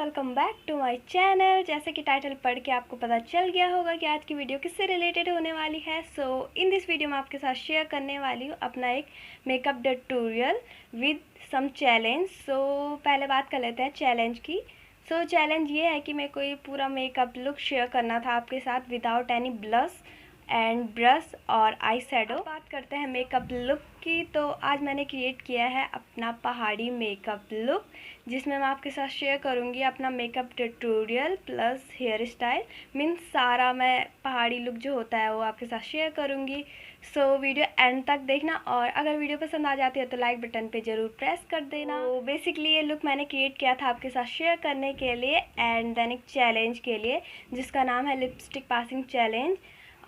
Welcome back to my channel. जैसे कि title पढ़ के आपको पता चल गया होगा कि आज की वीडियो किससे रिलेटेड होने वाली है। सो इन दिस वीडियो में आपके साथ शेयर करने वाली हूँ अपना एक makeup tutorial with some challenge. So पहले बात कर लेते हैं चैलेंज की। सो चैलेंज ये है कि मेरे को ये पूरा मेकअप लुक शेयर करना था आपके साथ without any blush and brush और आई शेडो। बात करते हैं मेकअप लुक की, तो आज मैंने क्रिएट किया है अपना पहाड़ी मेकअप लुक, जिसमें मैं आपके साथ शेयर करूंगी अपना makeup tutorial plus hair style. Means सारा मैं पहाड़ी लुक जो होता है वो आपके साथ शेयर करूंगी। सो वीडियो एंड तक देखना, और अगर वीडियो पसंद आ जाती है तो लाइक बटन पे ज़रूर प्रेस कर देना। तो बेसिकली ये लुक मैंने क्रिएट किया था आपके साथ शेयर करने के लिए एंड देन एक चैलेंज के लिए, जिसका नाम है लिपस्टिक पासिंग चैलेंज,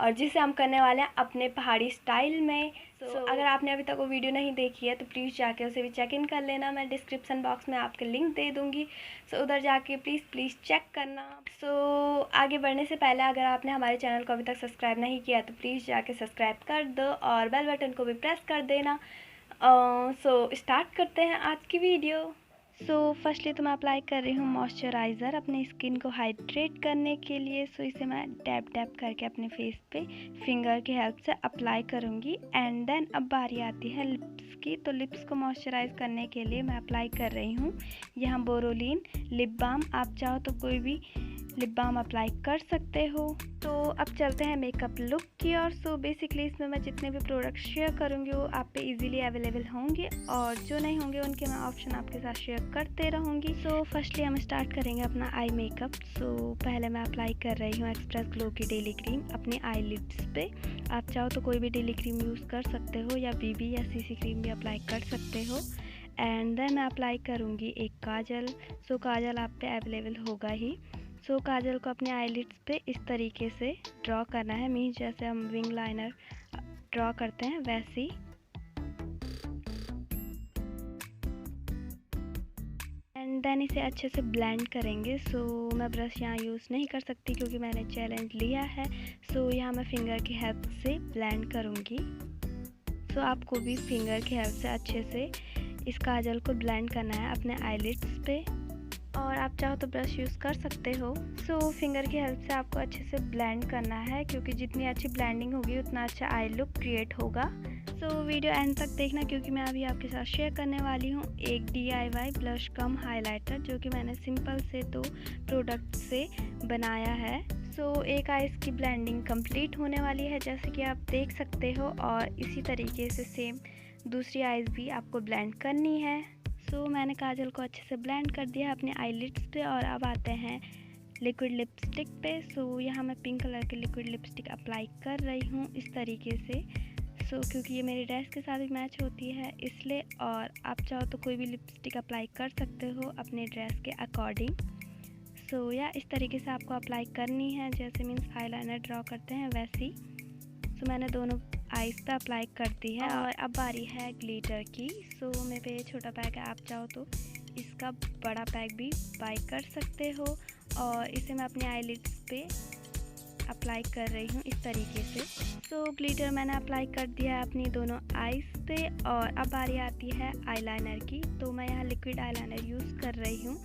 और जिसे हम करने वाले हैं अपने पहाड़ी स्टाइल में। तो अगर आपने अभी तक वो वीडियो नहीं देखी है तो प्लीज़ जाके उसे भी चेक इन कर लेना। मैं डिस्क्रिप्शन बॉक्स में आपके लिंक दे दूँगी, सो उधर जाके प्लीज़ चेक करना। सो आगे बढ़ने से पहले अगर आपने हमारे चैनल को अभी तक सब्सक्राइब नहीं किया तो प्लीज़ जाके सब्सक्राइब कर दो और बेल बटन को भी प्रेस कर देना। सो स्टार्ट करते हैं आज की वीडियो। सो फर्स्टली तो मैं अप्लाई कर रही हूँ मॉइस्चराइज़र अपनी स्किन को हाइड्रेट करने के लिए। सो इसे मैं डैप डैप करके अपने फेस पे फिंगर की हेल्प से अप्लाई करूँगी। एंड देन अब बारी आती है लिप्स की। तो लिप्स को मॉइस्चराइज़ करने के लिए मैं अप्लाई कर रही हूँ यहाँ बोरोलिन लिप बाम। आप चाहो तो कोई भी लिप बाम अप्लाई कर सकते हो। तो अब चलते हैं मेकअप लुक की ओर। सो बेसिकली इसमें मैं जितने भी प्रोडक्ट शेयर करूँगी वो आप पे इजीली अवेलेबल होंगे, और जो नहीं होंगे उनके मैं ऑप्शन आपके साथ शेयर करते रहूँगी। सो फर्स्टली हम स्टार्ट करेंगे अपना आई मेकअप। सो पहले मैं अप्लाई कर रही हूँ एक्सप्रेस ग्लो की डेली क्रीम अपनी आई लिड्स पे। आप चाहो तो कोई भी डेली क्रीम यूज़ कर सकते हो, या बीबी या सीसी क्रीम भी अप्लाई कर सकते हो। एंड देन मैं अप्लाई करूँगी एक काजल। सो काजल आप पे अवेलेबल होगा ही। सो काजल को अपने आईलिड्स पे इस तरीके से ड्रॉ करना है, मीन्स जैसे हम विंग लाइनर ड्रॉ करते हैं वैसे ही। एंड देन इसे अच्छे से ब्लेंड करेंगे। सो मैं ब्रश यहाँ यूज़ नहीं कर सकती क्योंकि मैंने चैलेंज लिया है। सो यहाँ मैं फिंगर की हेल्प से ब्लेंड करूँगी। सो आपको भी फिंगर की हेल्प से अच्छे से इस काजल को ब्लेंड करना है अपने आईलिड्स पे, और आप चाहो तो ब्रश यूज़ कर सकते हो। सो फिंगर की हेल्प से आपको अच्छे से ब्लेंड करना है, क्योंकि जितनी अच्छी ब्लेंडिंग होगी उतना अच्छा आई लुक क्रिएट होगा। सो वीडियो एंड तक देखना, क्योंकि मैं अभी आपके साथ शेयर करने वाली हूँ एक DIY ब्लश कम हाइलाइटर, जो कि मैंने सिंपल से 2 प्रोडक्ट से बनाया है। सो एक आइज़ की ब्लेंडिंग कंप्लीट होने वाली है जैसे कि आप देख सकते हो, और इसी तरीके से सेम दूसरी आइज़ भी आपको ब्लेंड करनी है। सो मैंने काजल को अच्छे से ब्लेंड कर दिया अपने आईलिड्स पे, और अब आते हैं लिक्विड लिपस्टिक पे। सो यहाँ मैं पिंक कलर की लिक्विड लिपस्टिक अप्लाई कर रही हूँ इस तरीके से। सो क्योंकि ये मेरी ड्रेस के साथ भी मैच होती है इसलिए, और आप चाहो तो कोई भी लिपस्टिक अप्लाई कर सकते हो अपने ड्रेस के अकॉर्डिंग। सो या इस तरीके से आपको अप्लाई करनी है, जैसे मीन्स आईलाइनर ड्रॉ करते हैं वैसी। सो मैंने दोनों आइज़ पे अप्लाई कर दी है, और अब बारी है ग्लिटर की। सो मेरे पे छोटा पैक है, आप चाहो तो इसका बड़ा पैक भी बाय कर सकते हो, और इसे मैं अपने आईलिड्स पे अप्लाई कर रही हूँ इस तरीके से। सो ग्लिटर मैंने अप्लाई कर दिया है अपनी दोनों आइज़ पे, और अब बारी आती है आईलाइनर की। तो मैं यहाँ लिक्विड आईलाइनर यूज़ कर रही हूँ।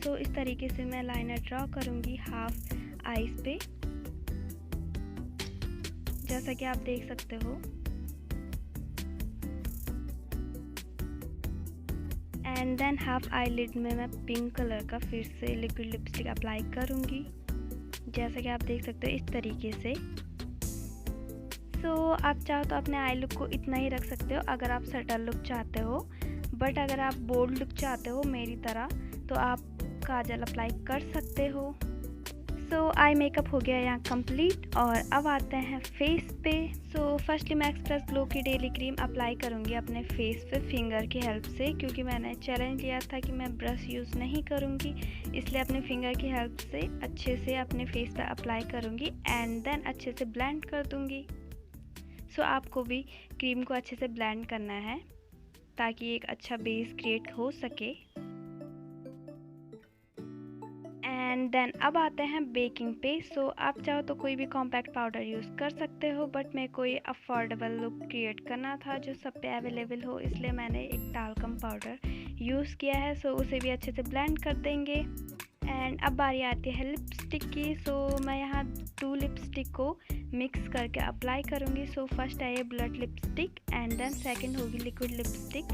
सो इस तरीके से मैं लाइनर ड्रॉ करूँगी हाफ आइज़ पे, जैसा कि आप देख सकते हो। एंड देन हाफ आईलिड में मैं पिंक कलर का फिर से लिक्विड लिपस्टिक अप्लाई करूँगी, जैसा कि आप देख सकते हो इस तरीके से। सो आप चाहो तो अपने आई लुक को इतना ही रख सकते हो अगर आप सटल लुक चाहते हो, बट अगर आप बोल्ड लुक चाहते हो मेरी तरह तो आप काजल अप्लाई कर सकते हो। सो आई मेकअप हो गया यहाँ कंप्लीट, और अब आते हैं फेस पे। सो फर्स्टली मैं एक्सप्रेस ग्लो की डेली क्रीम अप्लाई करूँगी अपने फेस पे फिंगर की हेल्प से, क्योंकि मैंने चैलेंज लिया था कि मैं ब्रश यूज़ नहीं करूँगी, इसलिए अपने फिंगर की हेल्प से अच्छे से अपने फेस पे अप्लाई करूँगी एंड देन अच्छे से ब्लेंड कर दूँगी। सो आपको भी क्रीम को अच्छे से ब्लेंड करना है ताकि एक अच्छा बेस क्रिएट हो सके। एंड देन अब आते हैं बेकिंग पे। सो आप चाहो तो कोई भी कॉम्पैक्ट पाउडर यूज़ कर सकते हो, बट मैं कोई अफोर्डेबल लुक क्रिएट करना था जो सब पे अवेलेबल हो, इसलिए मैंने एक टाल्कम पाउडर यूज़ किया है। सो उसे भी अच्छे से ब्लेंड कर देंगे। एंड अब बारी आती है लिपस्टिक की। सो मैं यहाँ 2 लिपस्टिक को मिक्स करके अप्लाई करूँगी। सो फर्स्ट है ये blood lipstick and then second होगी लिक्विड लिपस्टिक।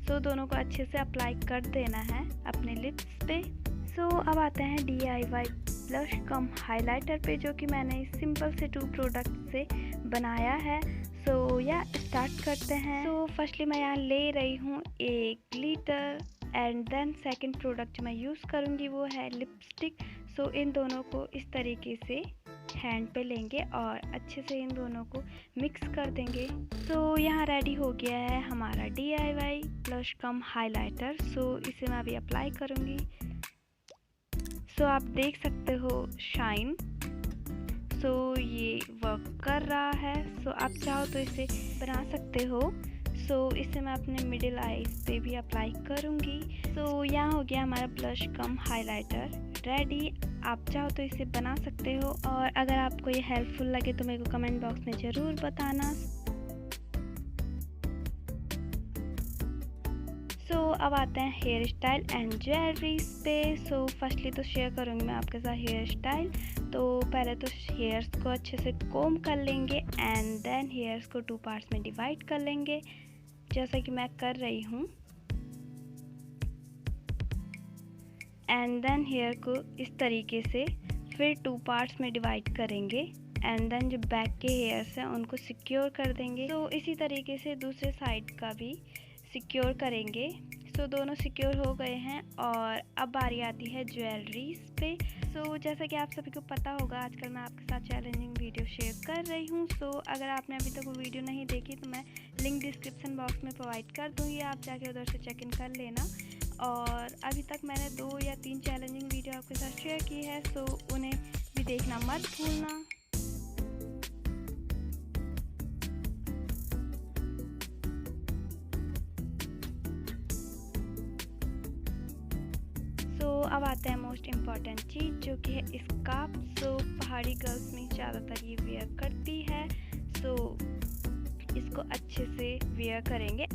सो दोनों को अच्छे से अप्लाई कर देना है अपने लिप्स पे। सो अब आते हैं DIY ब्लश कम हाइलाइटर पे, जो कि मैंने सिंपल से 2 प्रोडक्ट से बनाया है। सो या स्टार्ट करते हैं। सो फर्स्टली मैं यहाँ ले रही हूँ एक glitter and then second product जो मैं यूज़ करूँगी वो है लिपस्टिक। सो इन दोनों को इस तरीके से हैंड पे लेंगे और अच्छे से इन दोनों को मिक्स कर देंगे। सो यहाँ रेडी हो गया है हमारा DIY ब्लश कम हाइलाइटर। सो इसे मैं अभी अप्लाई करूँगी। सो आप देख सकते हो शाइन। सो ये वर्क कर रहा है। सो आप चाहो तो इसे बना सकते हो। सो इसे मैं अपने मिडिल आईज पे भी अप्लाई करूँगी। सो यहाँ हो गया हमारा ब्लश कम हाइलाइटर रेडी। आप चाहो तो इसे बना सकते हो और अगर आपको ये हेल्पफुल लगे तो मेरे को कमेंट बॉक्स में ज़रूर बताना। सो अब आते हैं हेयर स्टाइल एंड ज्वेलरीज पे। सो फर्स्टली तो शेयर करूँगी मैं आपके साथ हेयर स्टाइल। तो पहले तो हेयर्स को अच्छे से कोम कर लेंगे एंड देन हेयर्स को 2 पार्ट्स में डिवाइड कर लेंगे, जैसा कि मैं कर रही हूँ। एंड देन हेयर को इस तरीके से फिर 2 पार्ट्स में डिवाइड करेंगे एंड देन जो बैक के हेयर्स हैं उनको सिक्योर कर देंगे। तो इसी तरीके से दूसरे साइड का भी सिक्योर करेंगे। सो दोनों सिक्योर हो गए हैं और अब बारी आती है ज्वेलरीज पे। सो जैसा कि आप सभी को पता होगा आजकल मैं आपके साथ चैलेंजिंग वीडियो शेयर कर रही हूँ। सो अगर आपने अभी तक वो वीडियो नहीं देखी तो मैं लिंक डिस्क्रिप्शन बॉक्स में प्रोवाइड कर दूँगी, आप जाके उधर से चेक इन कर लेना। और अभी तक मैंने 2 या 3 चैलेंजिंग वीडियो आपके साथ शेयर की है। सो उन्हें भी देखना मत भूलना। सो अब आता है मोस्ट इम्पॉर्टेंट चीज़ जो कि है स्कार्फ। सो पहाड़ी गर्ल्स में ज़्यादातर ये वेयर करती है। सो इसको अच्छे से वेयर करेंगे।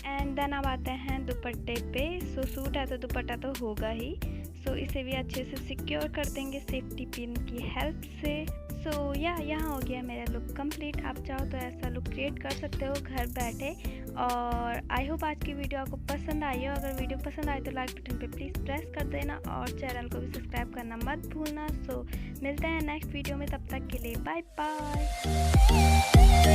एंड देन अब आते हैं दुपट्टे पे। सो सूट है तो दुपट्टा तो होगा ही। सो इसे भी अच्छे से सिक्योर कर देंगे सेफ्टी पिन की हेल्प से। सो यहाँ हो गया मेरा लुक कंप्लीट। आप चाहो तो ऐसा लुक क्रिएट कर सकते हो घर बैठे। और आई होप आज की वीडियो आपको पसंद आई हो। अगर वीडियो पसंद आए तो लाइक बटन पे प्लीज़ प्रेस कर देना और चैनल को भी सब्सक्राइब करना मत भूलना। सो मिलते हैं नेक्स्ट वीडियो में, तब तक के लिए बाय बाय।